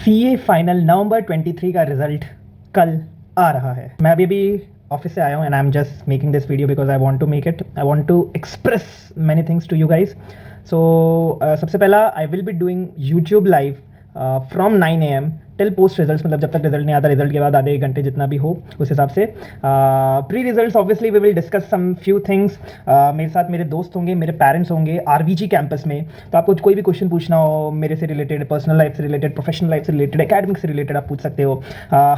CA final नवंबर 23 का result कल आ रहा है। मैं अभी ऑफिस से आया हूँ and I am just making this video because I want to make it, I want to express many things to you guys. So सबसे पहला I will be doing YouTube live from 9 AM till post result, मतलब जब तक result नहीं आता, result के बाद आधे एक घंटे जितना भी हो उस हिसाब से। Pre result obviously we will discuss some few things. मेरे साथ मेरे दोस्त होंगे, मेरे पेरेंट्स होंगे आरबीजी कैंपस में, तो आपको कोई भी क्वेश्चन पूछना हो मेरे से रिलेटेड, पर्सनल लाइफ से रिलेटेड, प्रोफेशनल लाइफ से रिलेटेड, एकेडमिक से रिलेटेड, आप पूछ सकते हो।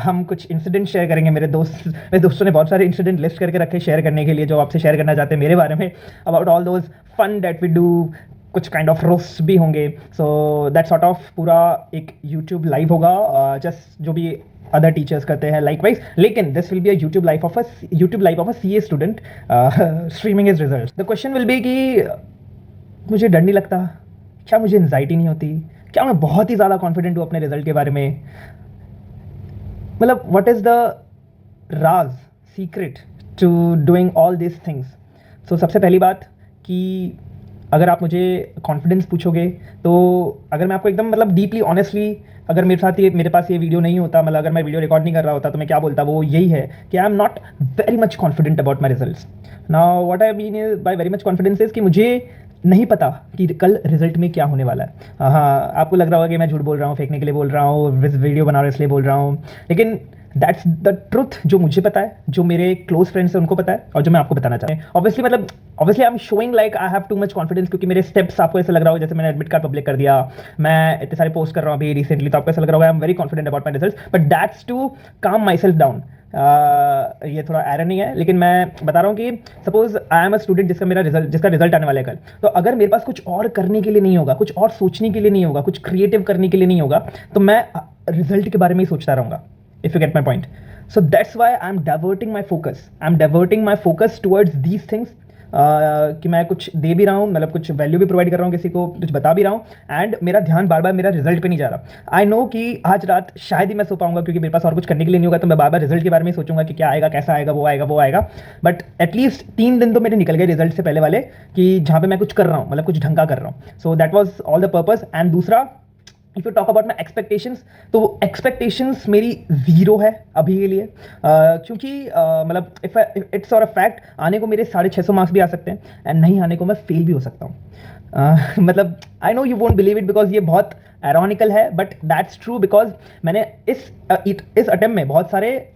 हम कुछ इंसिडेंट शेयर करेंगे। मेरे दोस्तों ने बहुत सारे इंसिडेंट लिस्ट करके रखे शेयर करने के लिए, जो आपसे शेयर करना चाहते हैं मेरे बारे में, about all those fun that we do. कुछ काइंड ऑफ रोस्ट भी होंगे। सो दैट सॉर्ट ऑफ पूरा एक यूट्यूब लाइव होगा, जस्ट जो भी अदर टीचर्स करते हैं लाइकवाइज, लेकिन this will be a YouTube life of a CA student streaming his results. The question will be कि मुझे डर नहीं लगता क्या, मुझे एंजाइटी नहीं होती क्या, मैं बहुत ही ज़्यादा कॉन्फिडेंट हूँ अपने रिजल्ट के बारे में, मतलब व्हाट इज़ द राज secret to doing all this things. So सबसे पहली बात कि अगर आप मुझे कॉन्फिडेंस पूछोगे, तो अगर मैं आपको एकदम मतलब डीपली ऑनेस्टली, अगर मेरे पास ये वीडियो नहीं होता, मतलब अगर मैं वीडियो रिकॉर्ड नहीं कर रहा होता, तो मैं क्या बोलता, वो यही है कि I am not very much confident about my results. Now what I mean by very much confidence is कि मुझे नहीं पता कि कल रिजल्ट में क्या होने वाला है। हाँ, आपको लग रहा होगा कि मैं झूठ बोल रहा हूँ, फेंकने के लिए बोल रहा हूँ, वीडियो बना रहा हूँ इसलिए बोल रहा हूँ, लेकिन दैट्स द ट्रुथ। जो मुझे पता है, जो मेरे क्लोज फ्रेंड्स हैं उनको पता है, और जो मैं आपको बताना चाहता हूँ। Obviously I am showing like I have too much confidence, क्योंकि मेरे स्टेप्स आपको ऐसा लग रहा होगा जैसे मैंने एडमिट कार्ड पब्लिक कर दिया, मैं इतने सारे पोस्ट कर रहा हूँ अभी रिसेंटली, तो आपको ऐसा लग रहा होगा I am very confident about my result, but that's to calm my self down. ये थोड़ा आयरनी है, लेकिन मैं बता रहा हूँ कि suppose I am a student जिसका रिजल्ट आने वाला है कल, तो अगर मेरे पास कुछ और करने के लिए नहीं होगा, कुछ और सोचने के लिए नहीं होगा, कुछ क्रिएटिव करने के लिए नहीं होगा, तो मैं रिजल्ट के बारे में ही सोचता रहूँगा, if you get my point. So that's why I'm diverting my focus. I'm diverting my focus towards these things. कि मैं कुछ दे भी रहा हूँ, मतलब कुछ वैल्यू भी प्रोवाइड कर रहा हूँ, किसी को कुछ बता भी रहा हूँ, एंड मेरा ध्यान बार बार मेरा रिजल्ट पे नहीं जा रहा। आई नो कि आज रात शायद ही मैं सो पाऊंगा, क्योंकि मेरे पास और कुछ करने के लिए नहीं होगा, तो मैं बार बार रिजल्ट के बारे में सोचूंगा कि क्या आएगा, कैसा आएगा, वो आएगा, वो आएगा। बट एटलीस्ट 3 दिन तो मेरे निकल गए रिजल्ट से पहले वाले, कि जहाँ पे मैं कुछ कर रहा हूँ, मतलब कुछ ढंग का कर रहा हूँ। So that was all the purpose. And दूसरा, if you talk about my expectations, तो एक्सपेक्टेशंस मेरी जीरो है अभी के लिए, क्योंकि मतलब इफ इट्स और अ फैक्ट, आने को मेरे 650 मार्क्स भी आ सकते हैं, एंड नहीं आने को मैं फेल भी हो सकता हूँ। मतलब I know you won't believe it because ये बहुत एरोनिकल है, बट दैट्स ट्रू, बिकॉज मैंने इस अटेम्प्ट में बहुत सारे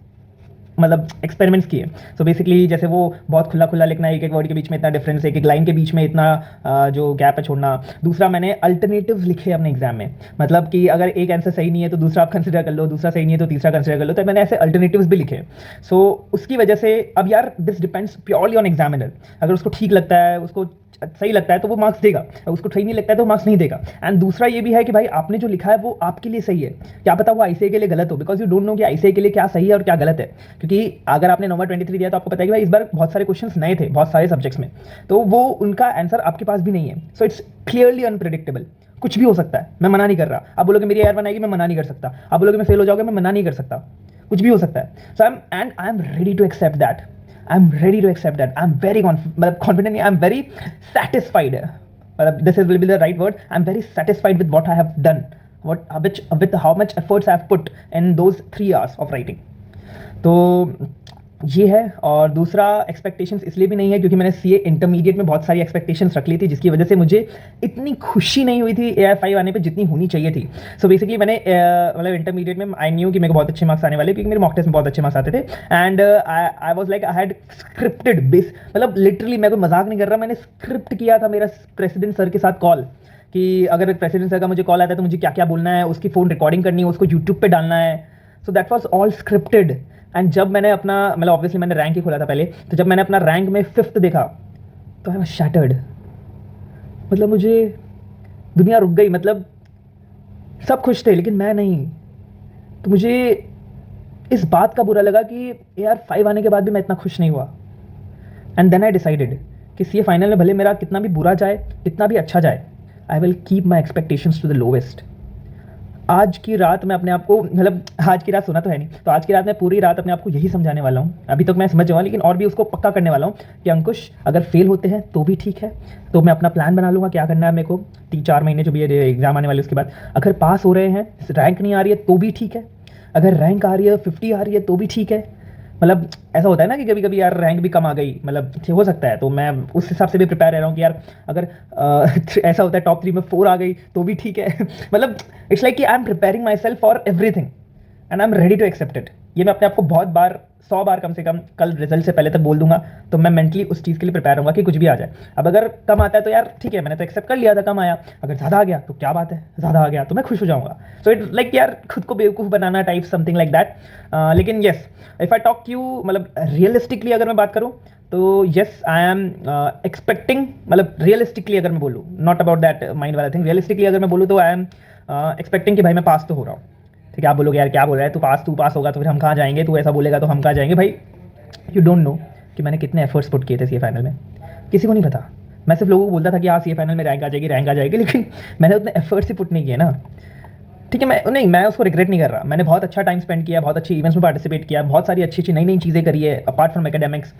मतलब एक्सपेरिमेंट्स किए। सो बेसिकली जैसे वो बहुत खुला खुला लिखना, एक एक वर्ड के बीच में इतना डिफरेंस, एक एक लाइन के बीच में इतना जो गैप है छोड़ना। दूसरा, मैंने अल्टरनेटिव्स लिखे अपने एग्जाम में, मतलब कि अगर एक आंसर सही नहीं है तो दूसरा आप कंसिडर कर लो, दूसरा सही नहीं है तो तीसरा कंसिडर कर लो, तो मैंने ऐसे अल्टरनेटिव्स भी लिखे। सो उसकी वजह से अब यार this depends purely on examiner. अगर उसको ठीक लगता है, उसको सही लगता है, तो वो मार्क्स देगा, उसको सही नहीं लगता है तो मार्क्स नहीं देगा। एंड दूसरा ये भी है कि भाई आपने जो लिखा है वो आपके लिए सही है, क्या पता वो आईसीए के लिए गलत हो, बिकॉज यू डोंट नो कि आईसीए के लिए क्या सही है और क्या गलत है। क्योंकि अगर आपने नंबर 23 दिया तो आपको पता है कि भाई इस बार बहुत सारे क्वेश्चंस नए थे बहुत सारे सब्जेक्ट्स में, तो वो उनका आंसर आपके पास भी नहीं है। सो इट्स क्लियरली अनप्रेडिक्टेबल, कुछ भी हो सकता है, मैं मना नहीं कर रहा। आप बोलोगे मेरी एयर आएगी, मैं मना नहीं कर सकता। आप बोलोगे मैं फेल हो जाओगे, मैं मना नहीं कर सकता, कुछ भी हो सकता है। So I am ready to accept that. I'm ready to accept that. I'm very confident. I'm very satisfied. This will be the right word. I'm very satisfied with what I have done. With how much efforts I have put in those 3 hours of writing. तो ये है। और दूसरा, expectations इसलिए भी नहीं है क्योंकि मैंने सीए इंटरमीडिएट में बहुत सारी एक्सपेक्टेशंस रख ली थी, जिसकी वजह से मुझे इतनी खुशी नहीं हुई थी AI5 आने पे जितनी होनी चाहिए थी। सो बेसिकली मैंने मतलब इंटरमीडिएट में आई न्यू कि मेरे को बहुत अच्छे मार्क्स आने वाले, क्योंकि मेरे मॉक टेस्ट में बहुत अच्छे मार्क्स आते थे। And I was like I had scripted base, मतलब लिटरली मैं कोई मजाक नहीं कर रहा, मैंने स्क्रिप्ट किया था मेरा प्रेसिडेंट सर के साथ कॉल, कि अगर प्रेसिडेंट सर का मुझे कॉल आता है तो मुझे क्या क्या बोलना है, उसकी फ़ोन रिकॉर्डिंग करनी है, उसको यूट्यूब पे डालना है। सो that was all scripted. And जब मैंने अपना मतलब ऑब्वियसली मैंने रैंक ही खोला था पहले, तो जब मैंने अपना रैंक में 5th देखा तो आई वाज शैटर्ड। मतलब मुझे दुनिया रुक गई, मतलब सब खुश थे लेकिन मैं नहीं। तो मुझे इस बात का बुरा लगा कि यार 5 आने के बाद भी मैं इतना खुश नहीं हुआ। एंड देन आई डिसाइडेड कि सीए फाइनल में भले मेरा कितना भी बुरा जाए, कितना भी अच्छा जाए, I will keep my expectations to the lowest. आज की रात मैं अपने आप को, मतलब आज की रात सुना तो है नहीं, तो आज की रात मैं पूरी रात अपने आप को यही समझाने वाला हूँ। अभी तक मैं समझ जाऊँ, लेकिन और भी उसको पक्का करने वाला हूँ कि अंकुश, अगर फेल होते हैं तो भी ठीक है, तो मैं अपना प्लान बना लूँगा क्या करना है मेरे को 3-4 महीने जो भी ये एग्ज़ाम आने वाले उसके बाद। अगर पास हो रहे हैं, रैंक नहीं आ रही है तो भी ठीक है, अगर रैंक आ रही है 50 आ रही है तो भी ठीक है। मतलब ऐसा होता है ना कि कभी कभी यार रैंक भी कम आ गई, मतलब हो सकता है, तो मैं उस हिसाब से भी प्रिपेयर रह रहा हूँ कि यार अगर ऐसा होता है टॉप 3 में 4 आ गई तो भी ठीक है। मतलब इट्स लाइक कि I am preparing myself for everything and I am ready to accept it. ये मैं अपने आप को बहुत बार, 100 बार कम से कम कल रिजल्ट से पहले तक बोल दूंगा, तो मैं मेंटली उस चीज़ के लिए प्रिपेयर रहूँगा कि कुछ भी आ जाए। अब अगर कम आता है तो यार ठीक है, मैंने तो एक्सेप्ट कर लिया था कम आया, अगर ज़्यादा आ गया तो क्या बात है, ज़्यादा आ गया तो मैं खुश हो जाऊँगा। सो इट लाइक यार खुद को बेवकूफ़ बनाना टाइप समथिंग लाइक दैट। लेकिन yes, if I talk you, मतलब रियलिस्टिकली अगर मैं बात करूँ तो येस आई एम एक्सपेक्टिंग, मतलब रियलिस्टिकली अगर मैं बोलूँ, नॉट अबाउट दैट माइंड वाला थिंग, रियलिस्टिकली अगर मैं बोलूँ तो आई एम एक्सपेक्टिंग कि भाई मैं पास तो हो रहा हूँ। ठीक है, आप बोलोगे यार क्या बोल रहा है, तू पास होगा तो फिर हम कहाँ जाएंगे, तू ऐसा बोलेगा तो हम कहाँ जाएंगे। भाई यू डोंट नो कि मैंने कितने एफर्ट्स पुट किए थे सी फाइनल में, किसी को नहीं पता। मैं सिर्फ लोगों को बोलता था कि हाँ सी फाइनल में रैंक आ जाएगी, रैंक आ जाएगी, लेकिन मैंने उतने एफर्ट्स ही पुट नहीं किए ना। ठीक है, मैं उसको रिग्रेट नहीं कर रहा, मैंने बहुत अच्छा टाइम स्पेंड किया, बहुत अच्छी इवेंट्स में पार्टिसिपेट किया, बहुत सारी अच्छी अच्छी नई नई चीज़ें करी है अपार्ट फ्रॉम एकेडमिक्स।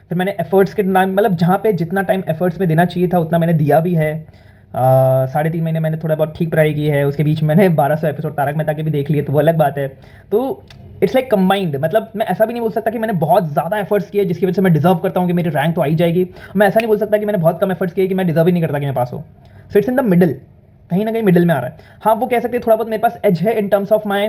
फिर मैंने एफर्ट्स के नाम, मतलब जहाँ पे जितना टाइम एफर्ट्स में देना चाहिए था उतना मैंने दिया भी है। 3.5 महीने मैंने थोड़ा बहुत ठीक पढ़ाई की है, उसके बीच मैंने 1200 एपिसोड तारक मेहता के भी देख लिए, तो वो अलग बात है। तो इट्स लाइक कंबाइंड, मतलब मैं ऐसा भी नहीं बोल सकता कि मैंने बहुत ज़्यादा एफर्ट्स किए जिसकी वजह से मैं डिजर्व करता हूँ कि मेरी रैंक तो आई जाएगी। मैं ऐसा नहीं बोल सकता कि मैंने बहुत कम एफर्ट्स किए कि मैं डिजर्व ही नहीं करता कि मैं पास हो। So it's in the middle, कहीं ना कहीं मिडिल में आ रहा है। हाँ, वो कह सकते हैं थोड़ा बहुत मेरे पास एज है in terms of my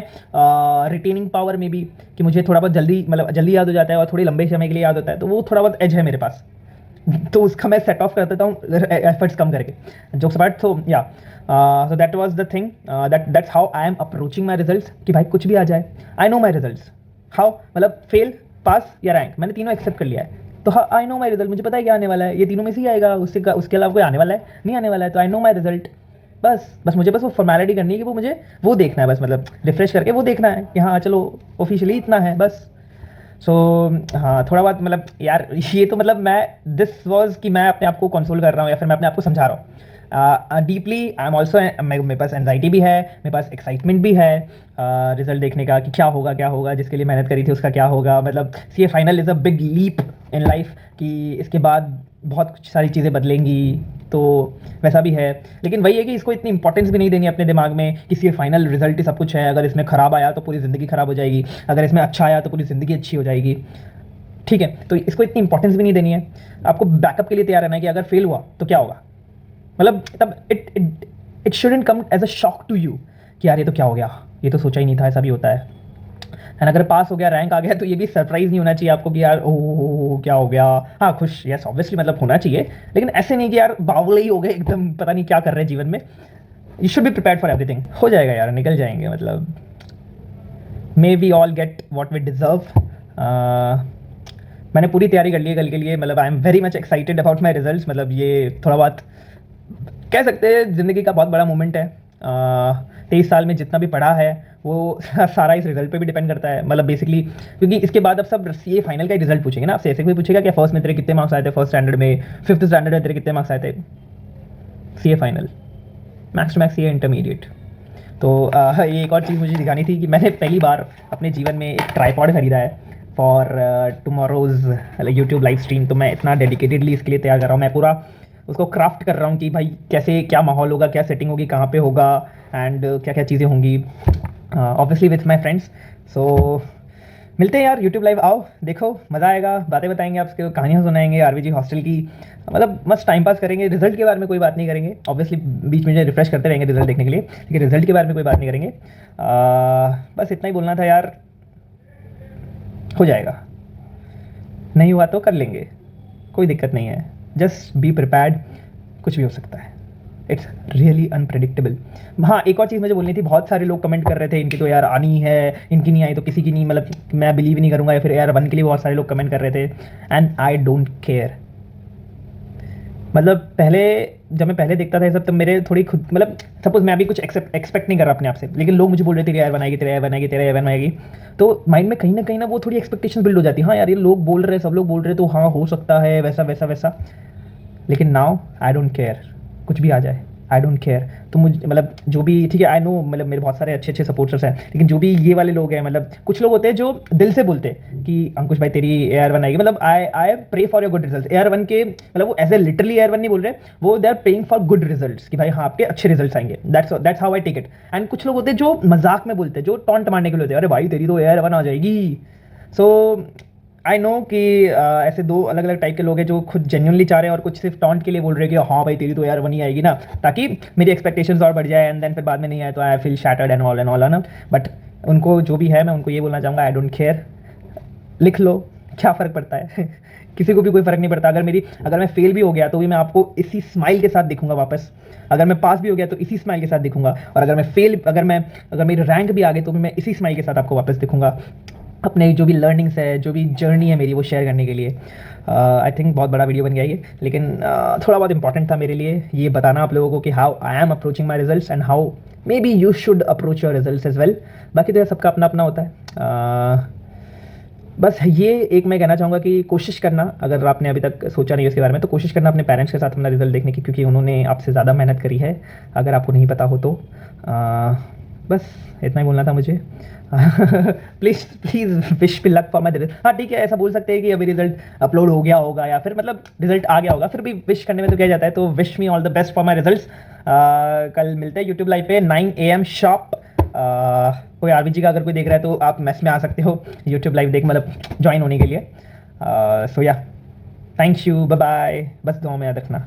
retaining power में भी, कि मुझे थोड़ा बहुत जल्दी, मतलब जल्दी याद हो जाता है और थोड़ी लंबे समय के लिए याद होता है, तो वो थोड़ा बहुत एज है मेरे पास। तो उसका मैं सेट ऑफ कर देता हूँ एफर्ट्स कम करके, jokes apart. So yeah so that was the thing, that's how I am approaching my results, कि भाई कुछ भी आ जाए, I know my results how, मतलब फेल, पास या रैंक, मैंने तीनों एक्सेप्ट कर लिया है। तो हाँ, आई नो माई रिजल्ट, मुझे पता है क्या आने वाला है, ये तीनों में से ही आएगा, उसके अलावा कोई आने वाला है नहीं आने वाला है, तो आई नो माई रिजल्ट। बस मुझे बस वो फॉर्मेलिटी करनी है कि वो मुझे वो देखना है, बस मतलब रिफ्रेश करके वो देखना है कि हाँ चलो ऑफिशियली इतना है बस। सो हाँ, थोड़ा बहुत मतलब यार ये तो मतलब मैं, दिस वॉज कि मैं अपने आप को कंसोल कर रहा हूँ या फिर मैं अपने आप को समझा रहा हूँ डीपली। आई एम ऑल्सो, मेरे पास एनजाइटी भी है, मेरे पास एक्साइटमेंट भी है रिजल्ट देखने का कि क्या होगा, जिसके लिए मेहनत करी थी उसका क्या होगा। मतलब C A final is a big leap in life, कि इसके बाद बहुत कुछ सारी चीज़ें बदलेंगी, तो वैसा भी है। लेकिन वही है कि इसको इतनी इंपॉर्टेंस भी नहीं देनी अपने दिमाग में कि सिर्फ फाइनल रिजल्ट ही सब कुछ है, अगर इसमें ख़राब आया तो पूरी ज़िंदगी ख़राब हो जाएगी, अगर इसमें अच्छा आया तो पूरी ज़िंदगी अच्छी हो जाएगी। ठीक है, तो इसको इतनी इंपॉर्टेंस भी नहीं देनी है। आपको बैकअप के लिए तैयार रहना है कि अगर फेल हुआ तो क्या होगा, मतलब तब it shouldn't come as a shock to you कि यार ये तो क्या हो गया, ये तो सोचा ही नहीं था ऐसा भी होता है। एंड अगर पास हो गया, रैंक आ गया, तो ये भी सरप्राइज नहीं होना चाहिए आपको कि यार ओह क्या हो गया। हाँ खुश, यस ऑब्वियसली, मतलब होना चाहिए, लेकिन ऐसे नहीं कि यार बावले ही हो गए एकदम, पता नहीं क्या कर रहे हैं जीवन में। You should be prepared for everything. हो जाएगा यार, निकल जाएंगे, मतलब may we all get what we deserve. मैंने पूरी तैयारी कर ली है कल के लिए, मतलब आई am very much excited about my result. मतलब ये थोड़ा बहुत कह सकते हैं ज़िंदगी का बहुत बड़ा मोमेंट है। 23 साल में जितना भी पढ़ा है वो सारा इस रिजल्ट पे भी डिपेंड करता है, मतलब बेसिकली, क्योंकि इसके बाद अब सब सीए फाइनल का ही रिजल्ट पूछेंगे ना आपसे। ऐसे कोई पूछेगा कि फर्स्ट में तेरे कितने मार्क्स आए थे, फर्स्ट स्टैंडर्ड में, फिफ्थ स्टैंडर्ड में तेरे कितने मार्क्स आए थे। CA final, max to max CA intermediate. तो ये एक और चीज़ मुझे दिखानी थी कि मैंने पहली बार अपने जीवन में एक ट्राईपॉड खरीदा है फॉर टुमारोज़ यूट्यूब लाइव स्ट्रीम। तो मैं इतना डेडिकेटेडली इसके लिए तैयार कर रहा हूँ, मैं पूरा उसको क्राफ्ट कर रहा हूँ कि भाई कैसे, क्या माहौल होगा, क्या सेटिंग होगी, कहाँ पे होगा, एंड क्या क्या चीज़ें होंगी, ऑब्वियसली विथ माई फ्रेंड्स। सो मिलते हैं यार, यूट्यूब लाइव आओ, देखो मज़ा आएगा, बातें बताएंगे आपके, कहानियाँ सुनाएंगे आरवीजी हॉस्टल की, मतलब मस्त टाइम पास करेंगे। रिजल्ट के बारे में कोई बात नहीं करेंगे, ऑब्वियसली बीच में रिफ्रेश करते रहेंगे रिजल्ट देखने के लिए, लेकिन रिजल्ट के बारे में कोई बात नहीं करेंगे। बस इतना ही बोलना था यार, हो जाएगा, नहीं हुआ तो कर लेंगे, कोई दिक्कत नहीं है, जस्ट बी प्रिपेयर्ड, कुछ भी हो सकता है, इट्स रियली अनप्रेडिक्टेबल। हाँ, एक और चीज़ मुझे बोलनी थी, बहुत सारे लोग कमेंट कर रहे थे इनकी तो यार आनी है, इनकी नहीं आई तो किसी की नहीं, मतलब मैं बिलीव ही नहीं करूँगा, या फिर यार वन के लिए बहुत सारे लोग कमेंट कर रहे थे, एंड आई डोंट केयर। मतलब पहले, जब मैं पहले देखता था ये सब, तब मेरे थोड़ी खुद, मतलब सपोज मैं अभी कुछ एक्सपेक्ट नहीं कर रहा अपने आप से, लेकिन लोग मुझे बोल रहे थे तेरी एयर बनाएगी, तेरी एयर बनाएगी, तेरी एयर बनाएगी, तो माइंड में कहीं ना वो थोड़ी एक्सपेक्टेशन बिल्ड हो जाती है। हाँ यार, ये लोग बोल रहे हैं, सब लोग बोल रहे हैं, तो हाँ हो सकता है वैसा वैसा वैसा। लेकिन नाउ आई डोंट केयर, कुछ भी आ जाए, आई डोंट केयर। तो मुझे मतलब जो भी ठीक है, आई नो मतलब मेरे बहुत सारे अच्छे अच्छे सपोर्टर्स हैं, लेकिन जो भी ये वाले लोग हैं, मतलब कुछ लोग होते हैं जो दिल से बोलते हैं कि अंकुश भाई तेरी AR1 आएगी, मतलब I pray for your good result. AR1 के मतलब वो ऐसे लिटरली AR1 नहीं बोल रहे, वो they are praying for good results कि भाई हाँ आपके अच्छे रिजल्ट्स आएंगे। That's how I take it. And कुछ लोग होते हैं जो मजाक में बोलते हैं, जो टॉन्ट मारने के लिए होते हैं, अरे भाई तेरी तो AR1 आ जाएगी। सो आई नो कि ऐसे दो अलग अलग टाइप के लोग हैं जो खुद जेन्युइनली चाह रहे हैं और कुछ सिर्फ टॉन्ट के लिए बोल रहे हैं कि हाँ भाई तेरी तो AR1 ही आएगी ना, ताकि मेरी एक्सपेक्टेशंस और बढ़ जाए एंड देन फिर बाद में नहीं आए तो I feel shattered and all है ना। बट उनको जो भी है, मैं उनको ये बोलना चाहूँगा, आई डोंट केयर, लिख लो, क्या फ़र्क पड़ता है किसी को भी कोई फ़र्क नहीं पड़ता। अगर मैं फेल भी हो गया तो भी मैं आपको इसी स्माइल के साथ दिखूंगा वापस। अगर मैं पास भी हो गया तो इसी स्माइल के साथ दिखूंगा, और अगर मेरी रैंक भी आ गई तो भी मैं इसी स्माइल के साथ आपको वापस दिखूंगा, अपने जो भी लर्निंग्स है, जो भी जर्नी है मेरी, वो शेयर करने के लिए। आई थिंक बहुत बड़ा वीडियो बन गया ये, लेकिन थोड़ा बहुत इंपॉर्टेंट था मेरे लिए ये बताना आप लोगों को कि how I am approaching my results and how maybe you should approach your results as well. बाकी तो यार सबका अपना अपना होता है। बस ये एक मैं कहना चाहूँगा कि कोशिश करना, अगर आपने अभी तक सोचा नहीं उसके बारे में, तो कोशिश करना अपने पेरेंट्स के साथ अपना रिजल्ट देखने की, क्योंकि उन्होंने आपसे ज़्यादा मेहनत करी है, अगर आपको नहीं पता हो तो। बस इतना ही बोलना था मुझे। Please please wish me luck for my result. हाँ ठीक है, ऐसा बोल सकते हैं कि अभी रिजल्ट अपलोड हो गया होगा या फिर मतलब रिजल्ट आ गया होगा, फिर भी विश करने में तो क्या जाता है। तो wish me all the best for my results. कल मिलते हैं यूट्यूब लाइव पे 9 AM शार्प। कोई RBG का अगर कोई देख रहा है तो आप मैस में आ सकते हो यूट्यूब लाइव देख, मतलब ज्वाइन होने के लिए। सो या, थैंक यू, बाय बाय, बस दुआ में याद रखना।